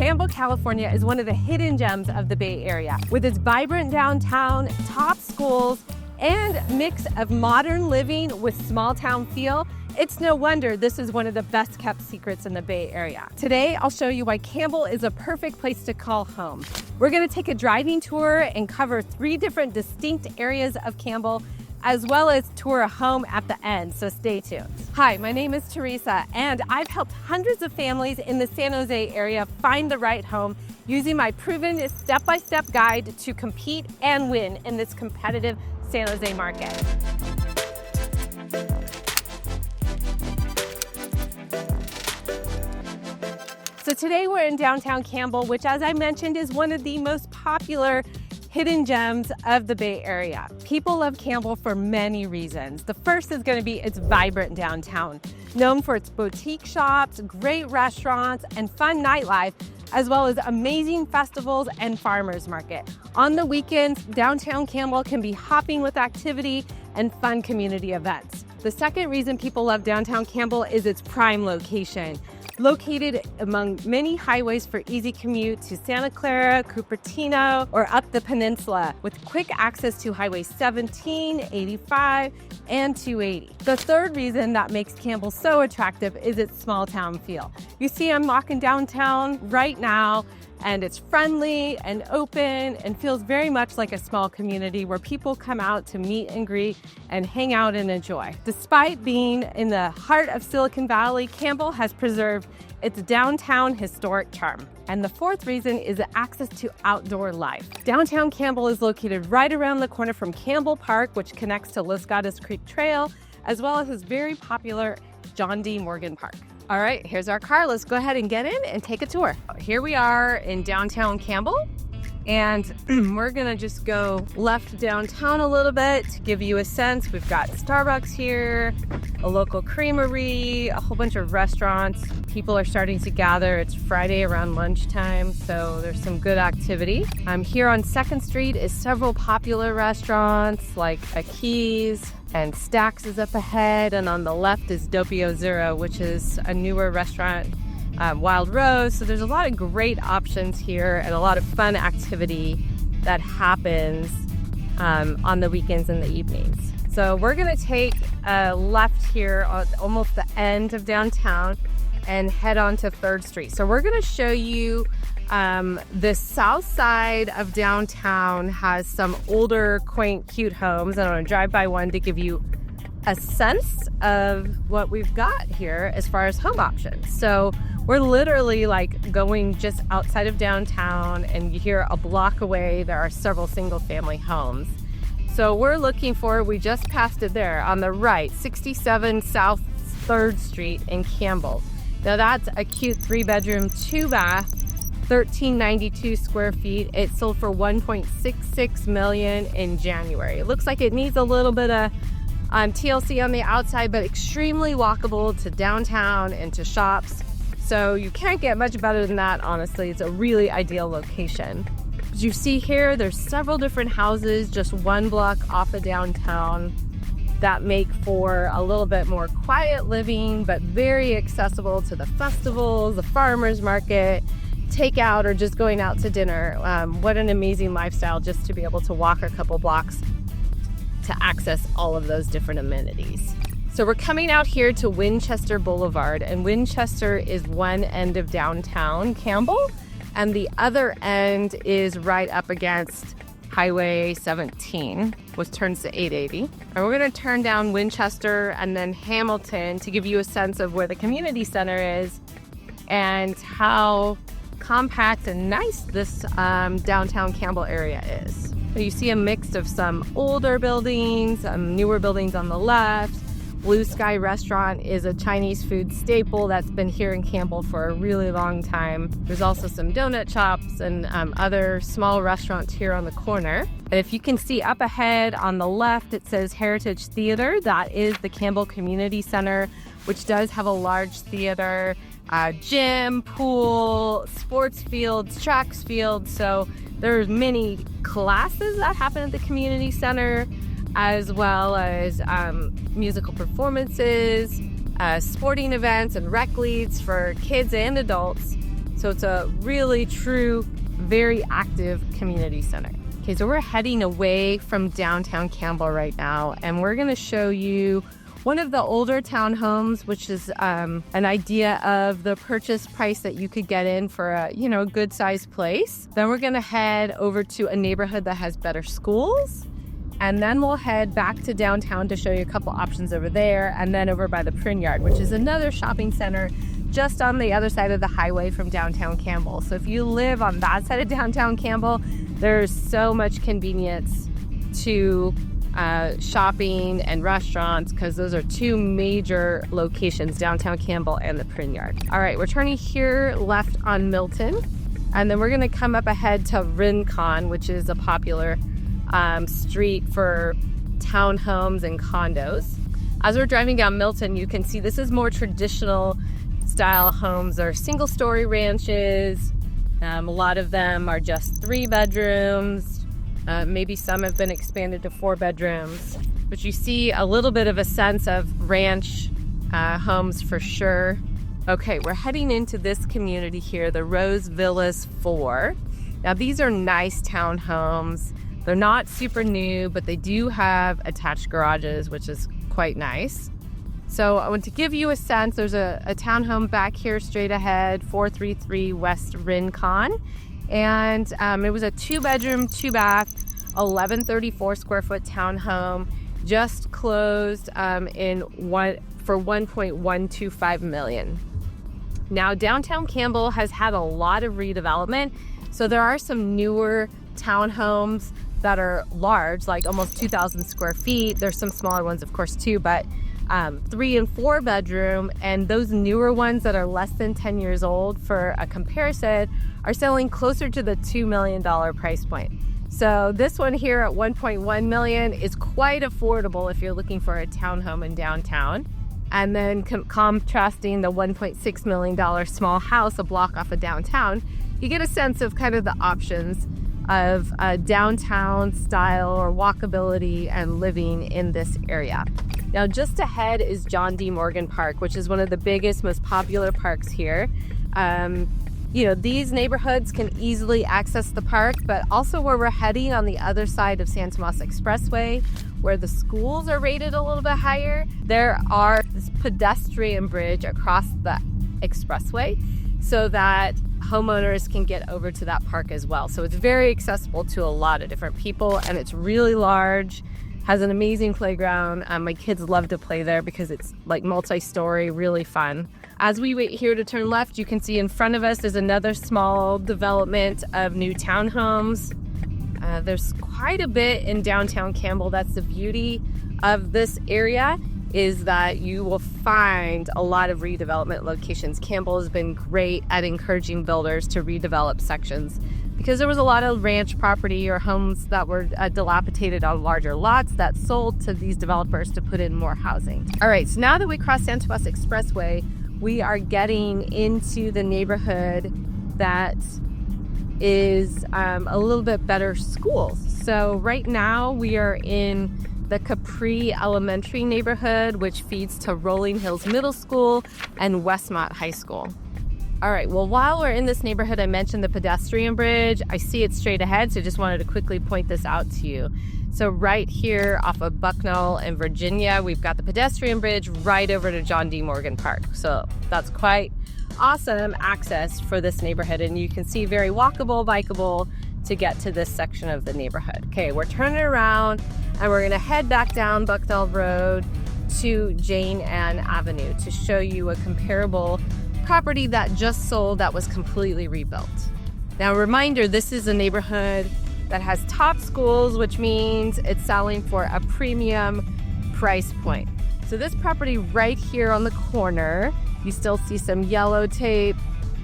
Campbell, California is one of the hidden gems of the Bay Area. With its vibrant downtown, top schools, and mix of modern living with small town feel, it's no wonder this is one of the best kept secrets in the Bay Area. Today, I'll show you why Campbell is a perfect place to call home. We're gonna take a driving tour and cover 3 different distinct areas of Campbell, as well as tour a home at the end, so stay tuned. Hi, my name is Theresa, and I've helped hundreds of families in the San Jose area find the right home using my proven step-by-step guide to compete and win in this competitive San Jose market. So today we're in downtown Campbell, which, as I mentioned, is one of the most popular hidden gems of the Bay Area. People love Campbell for many reasons. The first is going to be its vibrant downtown, known for its boutique shops, great restaurants, and fun nightlife, as well as amazing festivals and farmers market. On the weekends, downtown Campbell can be hopping with activity and fun community events. The second reason people love downtown Campbell is its prime location. Located among many highways for easy commute to Santa Clara, Cupertino, or up the peninsula, with quick access to Highway 17, 85, and 280. The third reason that makes Campbell so attractive is its small town feel. You see, I'm walking downtown right now, and it's friendly and open and feels very much like a small community where people come out to meet and greet and hang out and enjoy. Despite being in the heart of Silicon Valley, Campbell has preserved its downtown historic charm. And the fourth reason is the access to outdoor life. Downtown Campbell is located right around the corner from Campbell Park, which connects to Los Gatos Creek Trail, as well as his very popular John D. Morgan Park. All right, here's our car. Let's go ahead and get in and take a tour. Here we are in downtown Campbell, and we're gonna just go left downtown a little bit to give you a sense. We've got Starbucks here, a local creamery, a whole bunch of restaurants. People are starting to gather. It's Friday around lunchtime, so there's some good activity. Here on 2nd Street is several popular restaurants like Keys, and Stacks is up ahead, and on the left is Doppio Zero, which is a newer restaurant, Wild Rose. So there's a lot of great options here and a lot of fun activity that happens on the weekends and the evenings. So we're gonna take a left here at almost the end of downtown and head on to 3rd Street. So we're gonna show you the south side of downtown has some older, quaint, cute homes. And I'm gonna drive by one to give you a sense of what we've got here as far as home options. So we're literally like going just outside of downtown, and you hear a block away, there are several single family homes. So we're looking for, we just passed it there on the right, 67 South 3rd Street in Campbell. Now that's a cute 3-bedroom, 2-bath, 1,392 square feet. It sold for $1.66 million in January. It looks like it needs a little bit of TLC on the outside, but extremely walkable to downtown and to shops. So you can't get much better than that, honestly. It's a really ideal location. As you see here, there's several different houses just 1 block off of downtown that make for a little bit more quiet living, but very accessible to the festivals, the farmers market, takeout, or just going out to dinner. What an amazing lifestyle just to be able to walk a couple blocks to access all of those different amenities. So we're coming out here to Winchester Boulevard, and Winchester is one end of downtown Campbell, and the other end is right up against Highway 17, which turns to 880. And we're gonna turn down Winchester and then Hamilton to give you a sense of where the community center is and how compact and nice this downtown Campbell area is. So you see a mix of some older buildings, newer buildings on the left. Blue Sky Restaurant is a Chinese food staple that's been here in Campbell for a really long time. There's also some donut shops and other small restaurants here on the corner. And if you can see up ahead on the left, it says Heritage Theater. That is the Campbell Community Center, which does have a large theater, gym, pool, sports fields, tracks fields. So there's many classes that happen at the community center, as well as musical performances, sporting events, and rec leads for kids and adults. So it's a really true, very active community center. Okay, so we're heading away from downtown Campbell right now, and we're gonna show you one of the older townhomes, which is an idea of the purchase price that you could get in for a good sized place. Then we're gonna head over to a neighborhood that has better schools, and then we'll head back to downtown to show you a couple options over there, and then over by the Print Yard, which is another shopping center just on the other side of the highway from downtown Campbell. So if you live on that side of downtown Campbell, there's so much convenience to shopping and restaurants, because those are two major locations, downtown Campbell and the Print Yard. All right, we're turning here left on Milton, and then we're gonna come up ahead to Rincon, which is a popular street for townhomes and condos. As we're driving down Milton, you can see this is more traditional style homes. They're single story ranches. A lot of them are just 3 bedrooms. Maybe some have been expanded to 4 bedrooms, but you see a little bit of a sense of ranch homes for sure. Okay, we're heading into this community here, the Rose Villas 4. Now these are nice townhomes. They're not super new, but they do have attached garages, which is quite nice. So I want to give you a sense. There's a townhome back here straight ahead, 433 West Rincon. And it was a 2-bedroom, 2-bath, 1134 square foot townhome, just closed for $1.125 million. Now, downtown Campbell has had a lot of redevelopment, so there are some newer townhomes that are large, like almost 2,000 square feet. There's some smaller ones, of course, too, but 3 and 4 bedroom, and those newer ones that are less than 10 years old, for a comparison, are selling closer to the $2 million price point. So this one here at $1.1 million is quite affordable if you're looking for a townhome in downtown. And then contrasting the $1.6 million small house a block off of downtown, you get a sense of kind of the options of downtown style or walkability and living in this area. Now just ahead is John D. Morgan Park, which is one of the biggest, most popular parks here. These neighborhoods can easily access the park, but also where we're heading on the other side of San Tomas Expressway, where the schools are rated a little bit higher, there are this pedestrian bridge across the expressway so that homeowners can get over to that park as well. So it's very accessible to a lot of different people, and it's really large, has an amazing playground. My kids love to play there because it's like multi-story, really fun. As we wait here to turn left, you can see in front of us is another small development of new townhomes. There's quite a bit in downtown Campbell. That's the beauty of this area, is that you will find a lot of redevelopment locations. Campbell has been great at encouraging builders to redevelop sections because there was a lot of ranch property or homes that were dilapidated on larger lots that sold to these developers to put in more housing. All right, so now that we cross San Tomas Expressway, we are getting into the neighborhood that is a little bit better schools. So right now we are in the Capri Elementary neighborhood, which feeds to Rolling Hills Middle School and Westmont High School. All right, well, while we're in this neighborhood, I mentioned the pedestrian bridge. I see it straight ahead, so just wanted to quickly point this out to you. So right here off of Bucknell and Virginia, we've got the pedestrian bridge right over to John D. Morgan Park. So that's quite awesome access for this neighborhood. And you can see very walkable, bikeable to get to this section of the neighborhood. Okay, we're turning around and we're gonna head back down Bucknell Road to Jane Ann Avenue to show you a comparable property that just sold that was completely rebuilt. Now, reminder, this is a neighborhood that has top schools, which means it's selling for a premium price point. So this property right here on the corner, you still see some yellow tape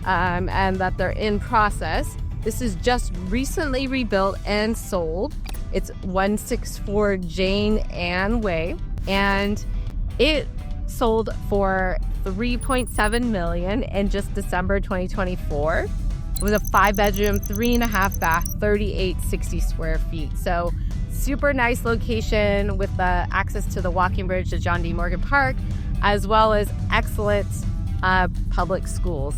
and that they're in process. This is just recently rebuilt and sold. It's 164 Jane Ann Way, and it sold for $3.7 million in just December 2024. It was a 5-bedroom, 3.5 bath, 3860 square feet. So super nice location with the access to the walking bridge to John D. Morgan Park, as well as excellent public schools.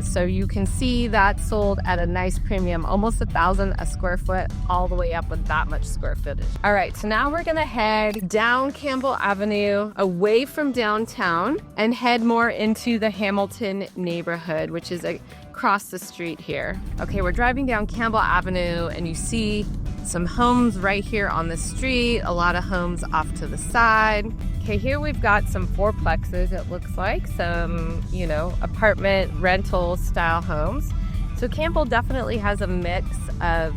So you can see that sold at a nice premium, almost $1,000 a square foot, all the way up with that much square footage. All right, so now we're gonna head down Campbell Avenue, away from downtown, and head more into the Hamilton neighborhood, which is across the street here. Okay, we're driving down Campbell Avenue, and you see some homes right here on the street, a lot of homes off to the side. Okay, here we've got some fourplexes, it looks like, some, apartment rental style homes. So Campbell definitely has a mix of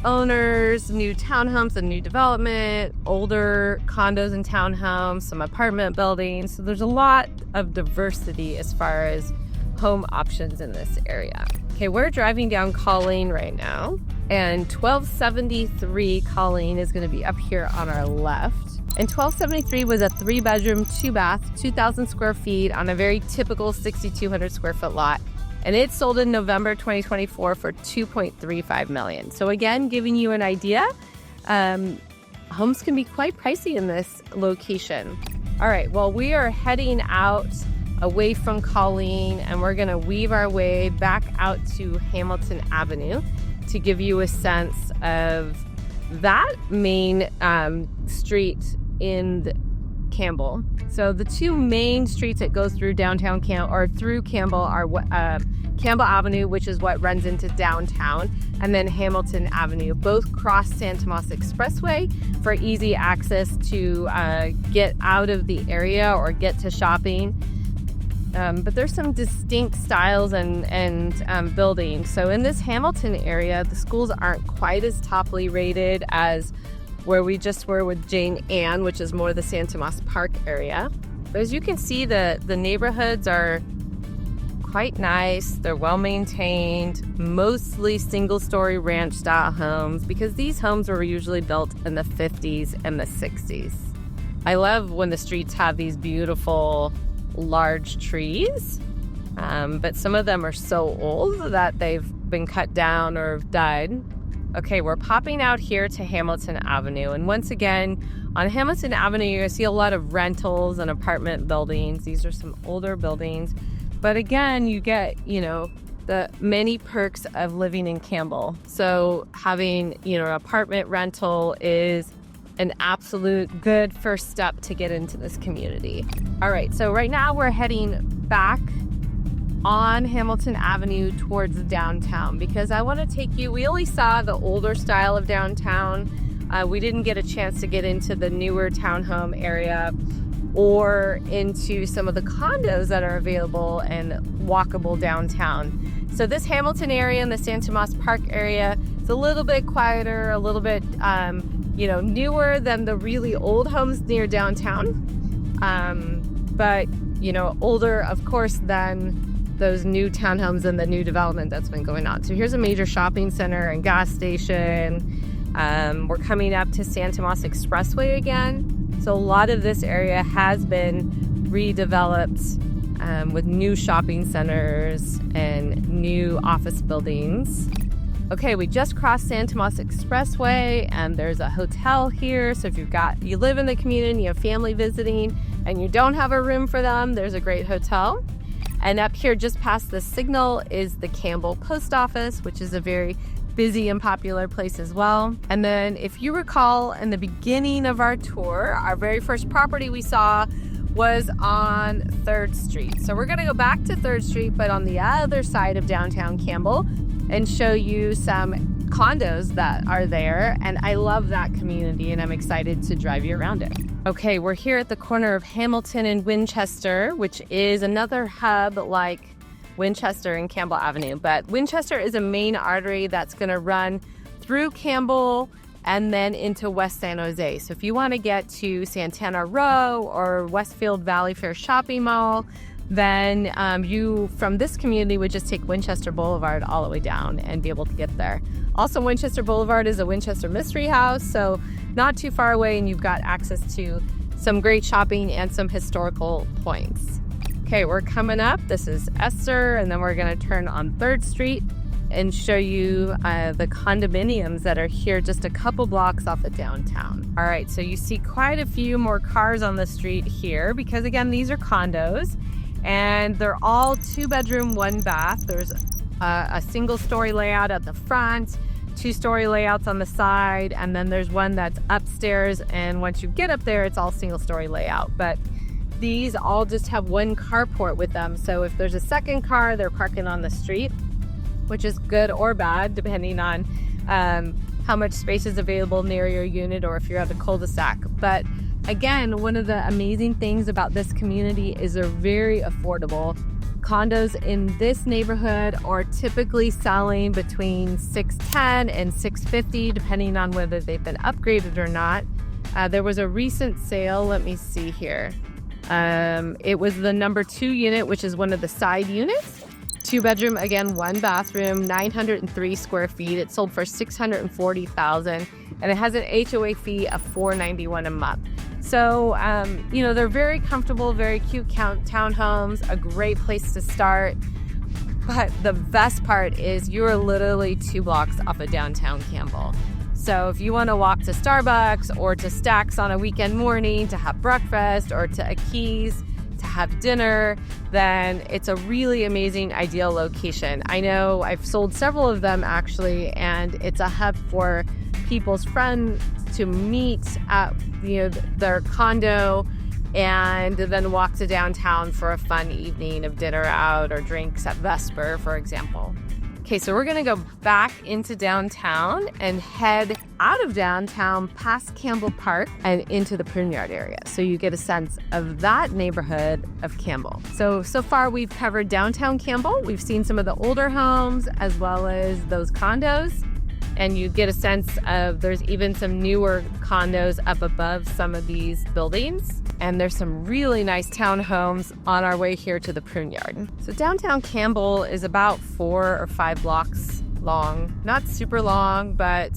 owners, new townhomes and new development, older condos and townhomes, some apartment buildings. So there's a lot of diversity as far as home options in this area. Okay, we're driving down Colleen right now, and 1273 Colleen is going to be up here on our left. And 1273 was a 3-bedroom, 2-bath, 2,000 square feet on a very typical 6,200 square foot lot. And it sold in November 2024 for $2.35 million. So again, giving you an idea, homes can be quite pricey in this location. All right, well, we are heading out away from Colleen, and we're gonna weave our way back out to Hamilton Avenue to give you a sense of that main street in Campbell. So the two main streets that go through downtown through Campbell are Campbell Avenue, which is what runs into downtown, and then Hamilton Avenue. Both cross San Tomas Expressway for easy access to get out of the area or get to shopping. But there's some distinct styles and buildings. So in this Hamilton area, the schools aren't quite as toply rated as where we just were with Jane Anne, which is more the San Tomas Park area. But as you can see, the neighborhoods are quite nice. They're well maintained, mostly single-story ranch-style homes, because these homes were usually built in the 50s and the 60s. I love when the streets have these beautiful large trees, but some of them are so old that they've been cut down or died. Okay, we're popping out here to Hamilton Avenue, and once again on Hamilton Avenue you're gonna see a lot of rentals and apartment buildings. These are some older buildings, but again you get the many perks of living in Campbell. So having an apartment rental is an absolute good first step to get into this community. All right, so right now we're heading back on Hamilton Avenue towards downtown, because I want to take you, we only saw the older style of downtown. We didn't get a chance to get into the newer townhome area or into some of the condos that are available and walkable downtown. So this Hamilton area and the San Tomas Park area is a little bit quieter, a little bit newer than the really old homes near downtown, but older, of course, than those new townhomes and the new development that's been going on. So here's a major shopping center and gas station. We're coming up to San Tomas Expressway again. So a lot of this area has been redeveloped with new shopping centers and new office buildings. Okay, we just crossed San Tomas Expressway, and there's a hotel here. So if you live in the community and you have family visiting and you don't have a room for them, there's a great hotel. And up here just past the signal is the Campbell Post Office, which is a very busy and popular place as well. And then if you recall, in the beginning of our tour, our very first property we saw was on 3rd Street. So we're gonna go back to 3rd Street, but on the other side of downtown Campbell, and show you some condos that are there. And I love that community, and I'm excited to drive you around it. Okay, we're here at the corner of Hamilton and Winchester, which is another hub like Winchester and Campbell Avenue. But Winchester is a main artery that's gonna run through Campbell and then into West San Jose. So if you wanna get to Santana Row or Westfield Valley Fair Shopping Mall, then you from this community would just take Winchester Boulevard all the way down and be able to get there. Also, Winchester Boulevard is a Winchester Mystery House, so not too far away, and you've got access to some great shopping and some historical points. Okay, we're coming up. This is Esther, and then we're gonna turn on 3rd Street and show you the condominiums that are here just a couple blocks off of downtown. All right, so you see quite a few more cars on the street here because, again, these are condos. And they're all 2-bedroom, 1-bath. There's a single-story layout at the front, 2-story layouts on the side, and then there's one that's upstairs, and once you get up there, it's all single-story layout. But these all just have one carport with them, so if there's a second car, they're parking on the street, which is good or bad depending on how much space is available near your unit or if you're at a cul-de-sac. But again, one of the amazing things about this community is they're very affordable. Condos in this neighborhood are typically selling between $610 and $650, depending on whether they've been upgraded or not. There was a recent sale, let me see here. It was the number 2 unit, which is one of the side units. 2-bedroom, again, 1 bathroom, 903 square feet. It sold for $640,000, and it has an HOA fee of $491 a month. So, they're very comfortable, very cute townhomes, a great place to start. But the best part is you're literally 2 blocks off of downtown Campbell. So if you want to walk to Starbucks or to Stacks on a weekend morning to have breakfast, or to Aki's to have dinner, then it's a really amazing, ideal location. I know I've sold several of them actually, and it's a hub for people's friends to meet at their condo and then walk to downtown for a fun evening of dinner out or drinks at Vesper, for example. Okay, so we're gonna go back into downtown and head out of downtown past Campbell Park and into the Pruneyard area, so you get a sense of that neighborhood of Campbell. So far we've covered downtown Campbell. We've seen some of the older homes as well as those condos, and you get a sense of there's even some newer condos up above some of these buildings. And there's some really nice townhomes on our way here to the Pruneyard. So downtown Campbell is about 4 or 5 blocks long. Not super long, but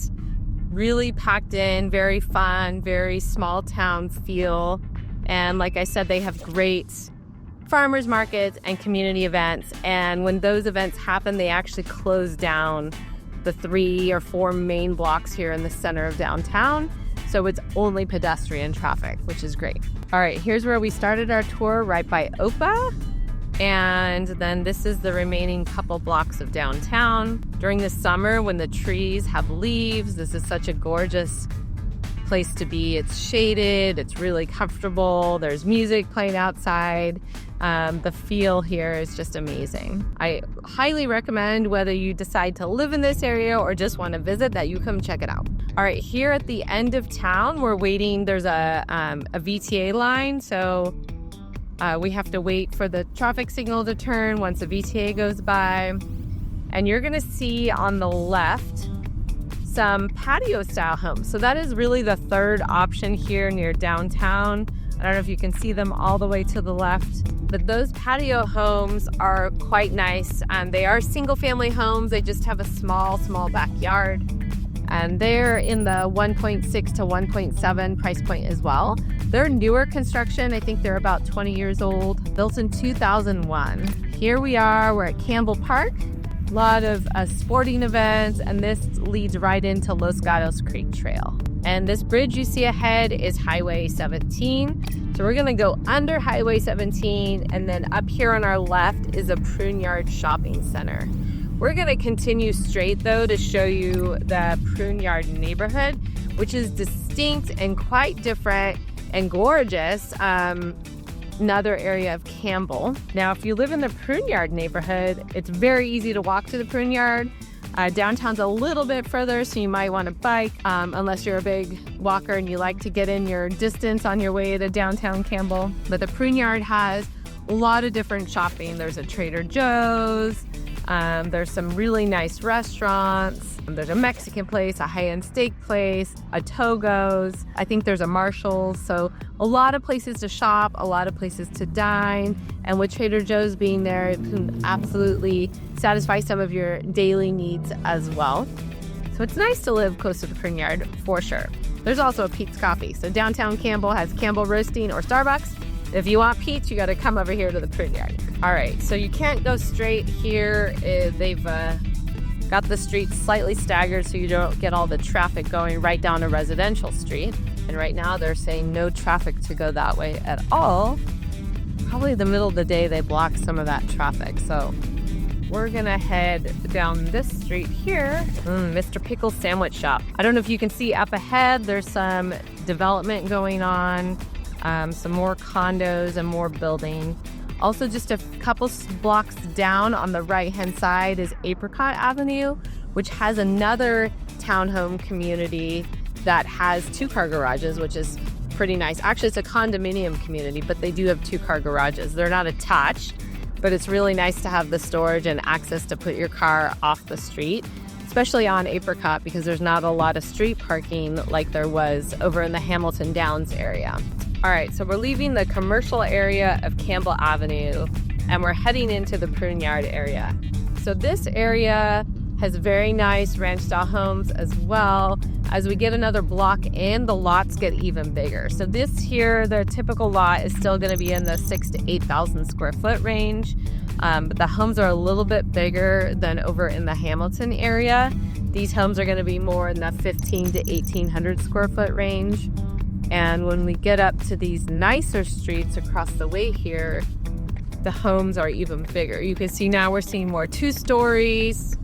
really packed in, very fun, very small town feel. And like I said, they have great farmers markets and community events. And when those events happen, they actually close down the 3 or 4 main blocks here in the center of downtown. So it's only pedestrian traffic, which is great. All right, here's where we started our tour, right by OPA. And then this is the remaining couple blocks of downtown. During the summer, when the trees have leaves, this is such a gorgeous place to be. It's shaded, it's really comfortable. There's music playing outside. The feel here is just amazing. I highly recommend, whether you decide to live in this area or just want to visit, that you come check it out. All right, here at the end of town, we're waiting. There's a VTA line, so we have to wait for the traffic signal to turn once the VTA goes by. And you're gonna see on the left some patio style homes. So that is really the third option here near downtown. I don't know if you can see them all the way to the left, but those patio homes are quite nice. They are single family homes. They just have a small backyard. And they're in the 1.6 to 1.7 price point as well. They're newer construction. I think they're about 20 years old, built in 2001. Here we are, we're at Campbell Park. A lot of sporting events, and this leads right into Los Gatos Creek Trail. And this bridge you see ahead is Highway 17. So we're gonna go under Highway 17, and then up here on our left is a Pruneyard Shopping Center. We're gonna continue straight though to show you the Pruneyard neighborhood, which is distinct and quite different and gorgeous. Another area of Campbell. Now, if you live in the Pruneyard neighborhood, it's very easy to walk to the Pruneyard. Downtown's a little bit further, so you might want to bike, unless you're a big walker and you like to get in your distance on your way to downtown Campbell. But the Pruneyard has a lot of different shopping. There's a Trader Joe's, there's some really nice restaurants. There's a Mexican place, a high-end steak place, a Togo's. I think there's a Marshall's. So a lot of places to shop, a lot of places to dine. And with Trader Joe's being there, it can absolutely satisfy some of your daily needs as well. So it's nice to live close to the Pruneyard for sure. There's also a Pete's Coffee. So downtown Campbell has Campbell Roasting or Starbucks. If you want Pete's, you got to come over here to the Pruneyard. All right, so you can't go straight here. They've got the streets slightly staggered so you don't get all the traffic going right down a residential street. And right now they're saying no traffic to go that way at all. probably the middle of the day, they block some of that traffic. So we're gonna head down this street here. Mr. Pickle's Sandwich Shop. I don't know if you can see up ahead, there's some development going on, some more condos and more building. Also, just a couple blocks down on the right-hand side is Apricot Avenue, which has another townhome community that has 2-car garages, which is pretty nice. Actually, it's a condominium community, but they do have 2-car garages. They're not attached, but it's really nice to have the storage and access to put your car off the street, especially on Apricot, because there's not a lot of street parking like there was over in the Hamilton Downs area. All right, so we're leaving the commercial area of Campbell Avenue and we're heading into the Prune Yard area. So this area has very nice ranch-style homes as well. As we get another block in, the lots get even bigger. So this here, the typical lot is still gonna be in the 6,000 to 8,000 square foot range. But the homes are a little bit bigger than over in the Hamilton area. These homes are gonna be more in the 1,500 to 1,800 square foot range. And when we get up to these nicer streets across the way here, the homes are even bigger. You can see now we're seeing more 2 stories,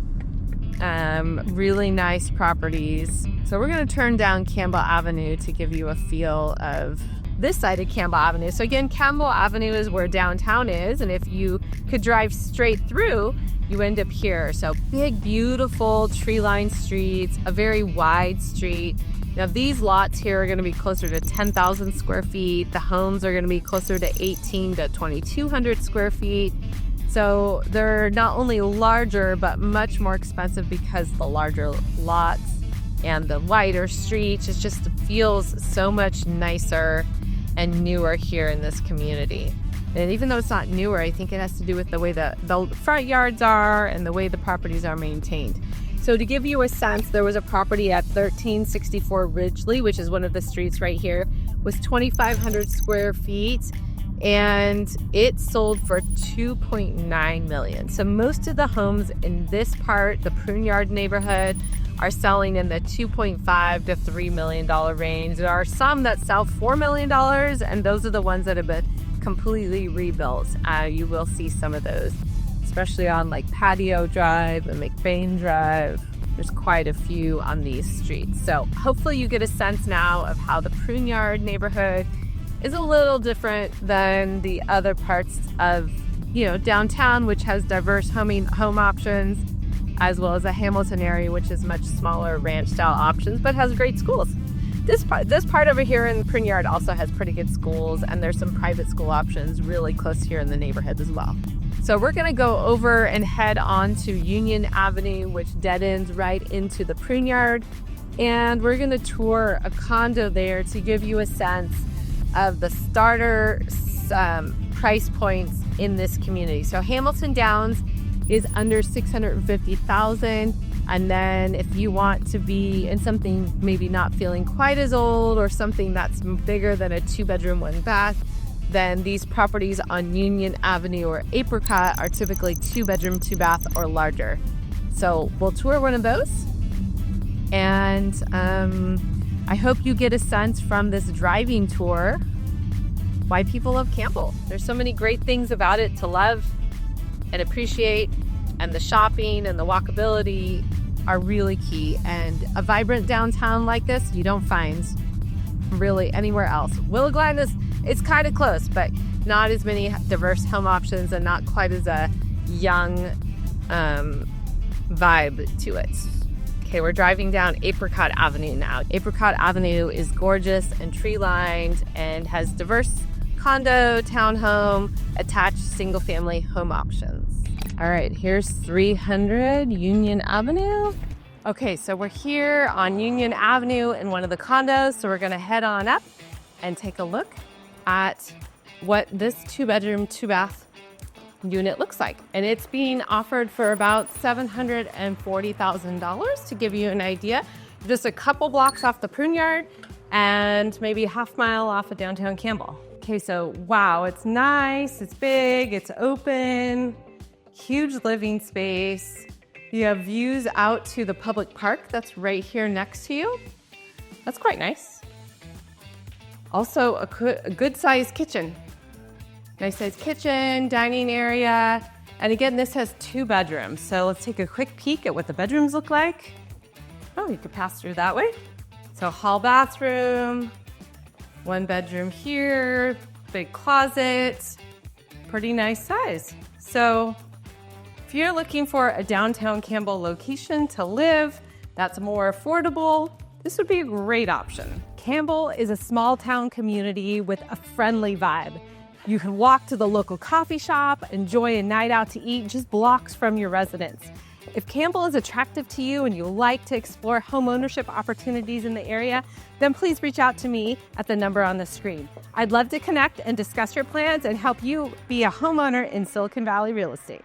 really nice properties. So we're gonna turn down Campbell Avenue to give you a feel of this side of Campbell Avenue. So again, Campbell Avenue is where downtown is, and if you could drive straight through, you end up here. So big, beautiful tree-lined streets, a very wide street. Now these lots here are gonna be closer to 10,000 square feet. The homes are gonna be closer to 18 to 2,200 square feet. So they're not only larger, but much more expensive because the larger lots and the wider streets. It just feels so much nicer and newer here in this community. And even though it's not newer, I think it has to do with the way the front yards are and the way the properties are maintained. So to give you a sense, there was a property at 1364 Ridgely, which is one of the streets right here, was 2,500 square feet, and it sold for $2.9 million. So most of the homes in this part, the Prune Yard neighborhood, are selling in the $2.5 to $3 million range. There are some that sell $4 million, and those are the ones that have been completely rebuilt. You will see some of those, especially on like Patio Drive and McBain Drive. There's quite a few on these streets. So hopefully you get a sense now of how the Prune Yard neighborhood is a little different than the other parts of, downtown, which has diverse home options, as well as a Hamilton area, which is much smaller ranch-style options, but has great schools. This part over here in Prune Yard also has pretty good schools, and there's some private school options really close here in the neighborhood as well. So we're gonna go over and head on to Union Avenue, which dead ends right into the Prune Yard, and we're gonna tour a condo there to give you a sense of the starter price points in this community. So Hamilton Downs is under $650,000, and then if you want to be in something maybe not feeling quite as old or something that's bigger than a 2-bedroom 1-bath, then these properties on Union Avenue or Apricot are typically 2-bedroom 2-bath or larger. So we'll tour one of those, and I hope you get a sense from this driving tour why people love Campbell. There's so many great things about it to love and appreciate, and the shopping and the walkability are really key. And a vibrant downtown like this, you don't find really anywhere else. Willow Glen it's kind of close, but not as many diverse home options and not quite as a young vibe to it. Okay, we're driving down Apricot Avenue now. Apricot Avenue is gorgeous and tree-lined and has diverse condo, townhome, attached single-family home options. All right, here's 300 Union Avenue. Okay, so we're here on Union Avenue in one of the condos, so we're gonna head on up and take a look at what this 2-bedroom 2-bath unit looks like. And it's being offered for about $740,000 to give you an idea. Just a couple blocks off the Prune Yard and maybe a half mile off of downtown Campbell. Okay, so wow, it's nice, it's big, it's open, huge living space. You have views out to the public park that's right here next to you. That's quite nice. Also a good sized kitchen. Nice sized kitchen, dining area. And again, this has 2 bedrooms. So let's take a quick peek at what the bedrooms look like. Oh, you could pass through that way. So hall bathroom, 1 bedroom here, big closet, pretty nice size. So if you're looking for a downtown Campbell location to live that's more affordable, this would be a great option. Campbell is a small town community with a friendly vibe. You can walk to the local coffee shop, enjoy a night out to eat just blocks from your residence. If Campbell is attractive to you and you like to explore homeownership opportunities in the area, then please reach out to me at the number on the screen. I'd love to connect and discuss your plans and help you be a homeowner in Silicon Valley real estate.